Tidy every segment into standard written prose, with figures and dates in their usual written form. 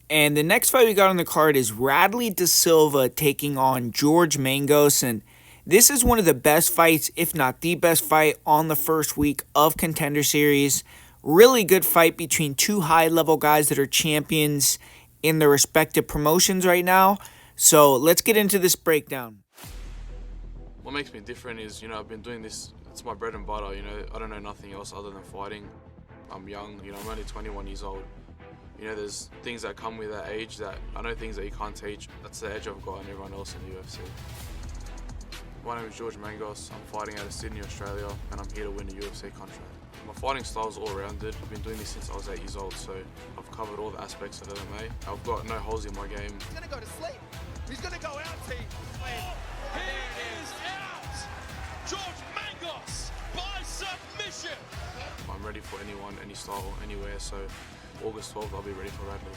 And the next fight we got on the card is Radley Da Silva taking on George Mangos. And this is one of the best fights, if not the best fight, on the first week of Contender Series. Really good fight between two high-level guys that are champions in their respective promotions right now. So let's get into this breakdown. What makes me different is, I've been doing this, it's my bread and butter, I don't know nothing else other than fighting. I'm young, I'm only 21 years old. There's things that come with that age that I know things that you can't teach. That's the edge I've got and everyone else in the UFC. My name is George Mangos. I'm fighting out of Sydney, Australia, and I'm here to win a UFC contract. My fighting style is all-rounded. I've been doing this since I was 8 years old, so I've covered all the aspects of MMA. I've got no holes in my game. He's gonna go to sleep. He's gonna go out, team. He is out! George Mangos by submission! I'm ready for anyone, any style, anywhere, so August 12th, I'll be ready for Radley.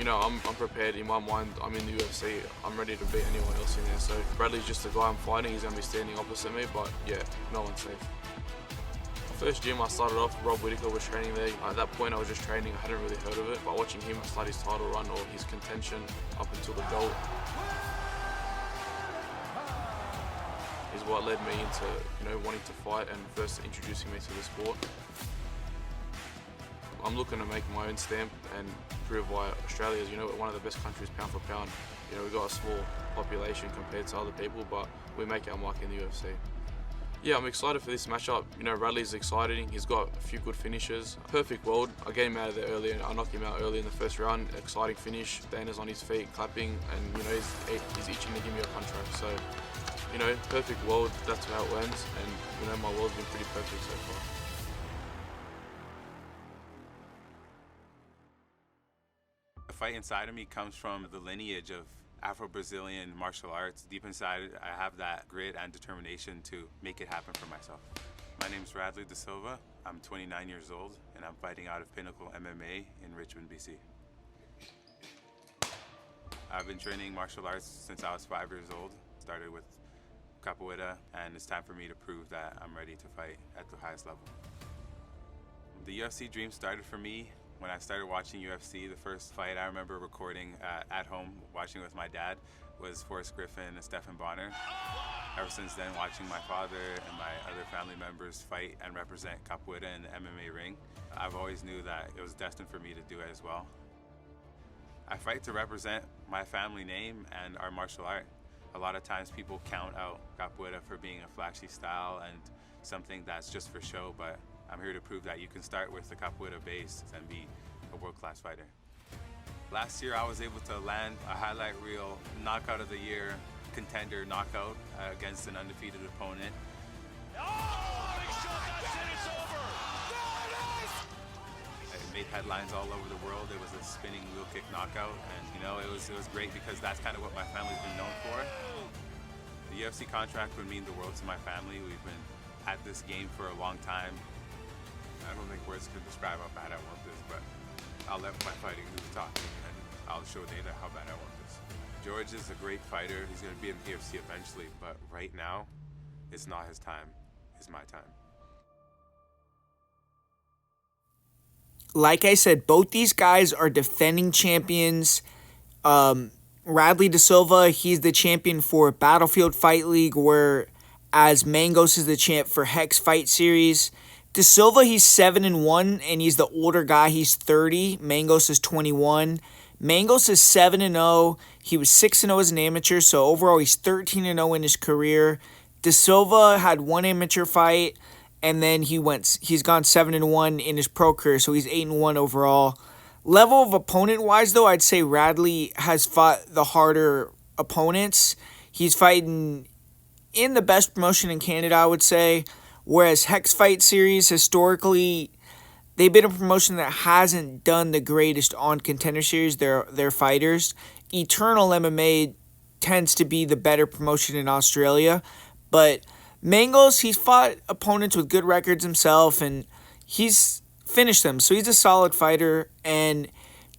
I'm prepared. In my mind, I'm in the UFC. I'm ready to beat anyone else in there. So Bradley's just the guy I'm fighting. He's going to be standing opposite me, but yeah, no one's safe. First gym I started off, Rob Whittaker was training there. At that point I was just training, I hadn't really heard of it, but watching him start his title run or his contention up until the belt is what led me into wanting to fight and first introducing me to the sport. I'm looking to make my own stamp and prove why Australia is one of the best countries pound for pound. We've got a small population compared to other people, but we make our mark in the UFC. Yeah, I'm excited for this matchup. Radley's exciting. He's got a few good finishes. Perfect world. I get him out of there early and I knock him out early in the first round. Exciting finish. Dana's on his feet, clapping, and he's itching to give me a contract. So, perfect world. That's how it ends. And my world's been pretty perfect so far. The fight inside of me comes from the lineage of Afro-Brazilian martial arts. Deep inside, I have that grit and determination to make it happen for myself. My name is Radley Da Silva. I'm 29 years old, and I'm fighting out of Pinnacle MMA in Richmond, BC. I've been training martial arts since I was 5 years old. Started with capoeira, and it's time for me to prove that I'm ready to fight at the highest level. The UFC dream started for me when I started watching UFC. The first fight I remember recording at home, watching with my dad, was Forrest Griffin and Stephen Bonner. Ever since then, watching my father and my other family members fight and represent capoeira in the MMA ring, I've always knew that it was destined for me to do it as well. I fight to represent my family name and our martial art. A lot of times people count out capoeira for being a flashy style and something that's just for show, but I'm here to prove that you can start with the capoeira base and be a world-class fighter. Last year I was able to land a highlight reel knockout of the year contender knockout against an undefeated opponent. Oh, big shot, that's it, it's over! It made headlines all over the world. It was a spinning wheel kick knockout, and it was great because that's kind of what my family's been known for. The UFC contract would mean the world to my family. We've been at this game for a long time. I don't think words can describe how bad I want this, but I'll let my fighting do the talking, and I'll show Dana how bad I want this. George is a great fighter. He's going to be in the UFC eventually, but right now, it's not his time. It's my time. Like I said, both these guys are defending champions. Radley Da Silva, he's the champion for Battlefield Fight League, whereas Mangos is the champ for Hex Fight Series. Da Silva, he's 7-1, and he's the older guy. He's 30. Mangos is 21. Mangos is 7-0. He was 6-0 as an amateur, so overall he's 13-0 in his career. Da Silva had one amateur fight, and then he's gone 7-1 in his pro career, so he's 8-1 overall. Level of opponent-wise, though, I'd say Radley has fought the harder opponents. He's fighting in the best promotion in Canada, I would say. Whereas Hex Fight Series, historically, they've been a promotion that hasn't done the greatest on Contender Series, their fighters. Eternal MMA tends to be the better promotion in Australia. But Mangos, he's fought opponents with good records himself, and he's finished them. So he's a solid fighter, and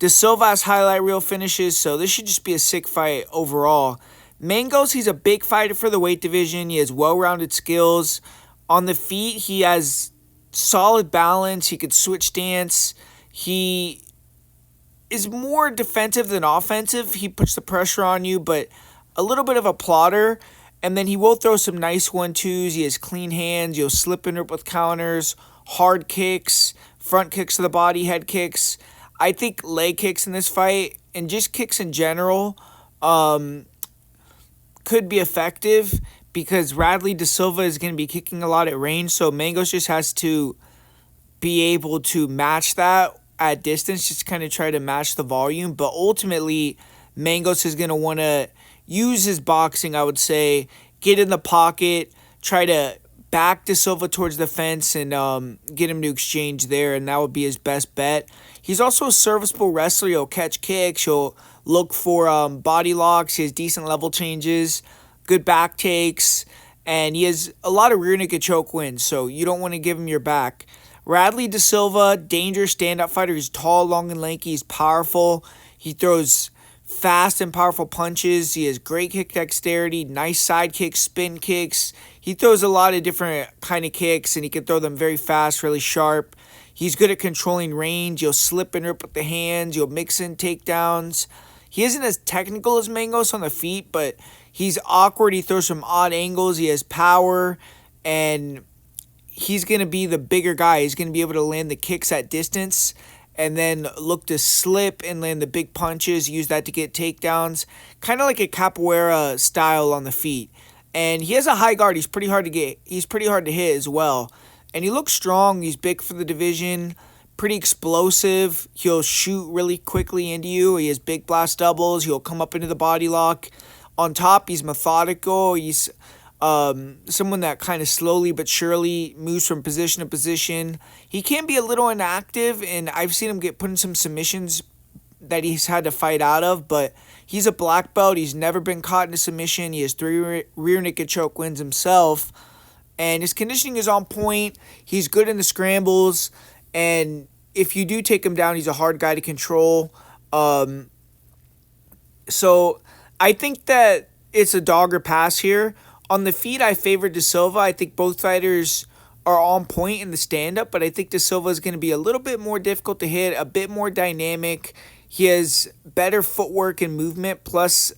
Da Silva has highlight reel finishes, so this should just be a sick fight overall. Mangos, he's a big fighter for the weight division. He has well-rounded skills. On the feet, he has solid balance. He could switch stance. He is more defensive than offensive. He puts the pressure on you, but a little bit of a plotter. And then he will throw some nice 1-2s. He has clean hands. You'll slip and rip with counters, hard kicks, front kicks to the body, head kicks. I think leg kicks in this fight and just kicks in general could be effective because Radley Da Silva is going to be kicking a lot at range. So Mangos just has to be able to match that at distance, just kind of try to match the volume. But ultimately, Mangos is going to want to use his boxing, I would say, get in the pocket, try to back Da Silva towards the fence and get him to exchange there, and that would be his best bet. He's also a serviceable wrestler. He'll catch kicks. He'll look for body locks. He has decent level changes, good back takes, and he has a lot of rear naked choke wins, so you don't want to give him your back. Radley Da Silva, dangerous stand-up fighter. He's tall, long, and lanky. He's powerful. He throws fast and powerful punches. He has great kick dexterity, nice side kicks, spin kicks. He throws a lot of different kind of kicks, and he can throw them very fast, really sharp. He's good at controlling range. He'll slip and rip with the hands. He'll mix in takedowns. He isn't as technical as Mangos on the feet, but he's awkward. He throws some odd angles. He has power, and he's going to be the bigger guy. He's going to be able to land the kicks at distance and then look to slip and land the big punches, use that to get takedowns, kind of like a capoeira style on the feet. And he has a high guard. He's pretty hard to hit as well. And he looks strong. He's big for the division, pretty explosive. He'll shoot really quickly into you. He has big blast doubles. He'll come up into the body lock. On top, he's methodical. He's someone that kind of slowly but surely moves from position to position. He can be a little inactive, and I've seen him get put in some submissions that he's had to fight out of, but he's a black belt. He's never been caught in a submission. He has 3 rear naked choke wins himself, and his conditioning is on point. He's good in the scrambles, and if you do take him down, he's a hard guy to control. So I think that it's a dog or pass here. On the feet, I favor Da Silva. I think both fighters are on point in the stand-up, but I think Da Silva is going to be a little bit more difficult to hit, a bit more dynamic. He has better footwork and movement, plus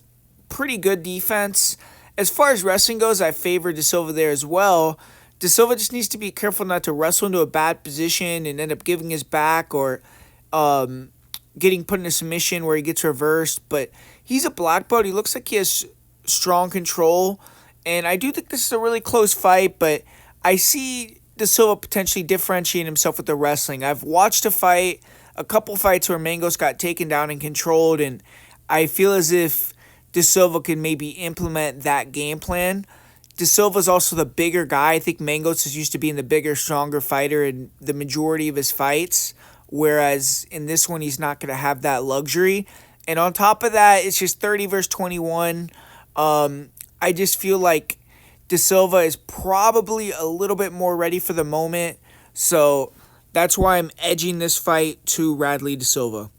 pretty good defense. As far as wrestling goes, I favor Da Silva there as well. Da Silva just needs to be careful not to wrestle into a bad position and end up giving his back or getting put in a submission where he gets reversed. But he's a black belt. He looks like he has strong control. And I do think this is a really close fight, but I see Da Silva potentially differentiating himself with the wrestling. I've watched a couple fights where Mangos got taken down and controlled, and I feel as if Da Silva can maybe implement that game plan. Da Silva's also the bigger guy. I think Mangos is used to being the bigger, stronger fighter in the majority of his fights, whereas in this one he's not going to have that luxury. And on top of that, it's just 30 versus 21. I just feel like Da Silva is probably a little bit more ready for the moment. So that's why I'm edging this fight to Radley Da Silva.